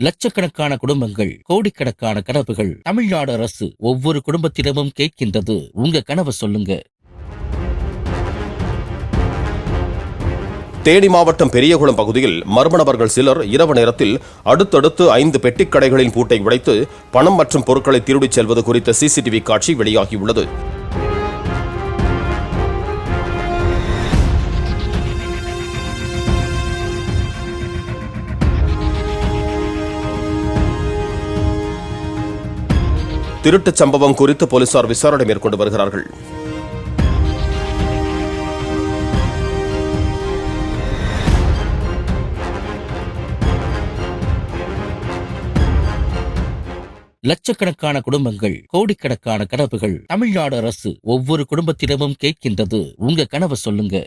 லட்சக்கணக்கான குடும்பங்கள், கோடிக்கணக்கான கனவுகள். தமிழ்நாடு அரசு ஒவ்வொரு குடும்பத்திடமும் கேட்கின்றது, உங்க கனவை சொல்லுங்க. தேனி மாவட்டம் பெரியகுளம் பகுதியில் மர்ம நபர்கள் சிலர் இரவு நேரத்தில் அடுத்தடுத்து 5 பெட்டிக் கடைகளின் பூட்டை உடைத்து பணம் மற்றும் பொருட்களை திருடிச் செல்வது குறித்த சிசிடிவி காட்சி வெளியாகியுள்ளது. திருட்டுச் சம்பவம் குறித்து போலீசார் விசாரணை மேற்கொண்டு வருகிறார்கள். லட்சக்கணக்கான குடும்பங்கள், கோடிக்கணக்கான கனவுகள். தமிழ்நாடு அரசு ஒவ்வொரு குடும்பத்திடமும் கேட்கின்றது, உங்க கனவை சொல்லுங்க.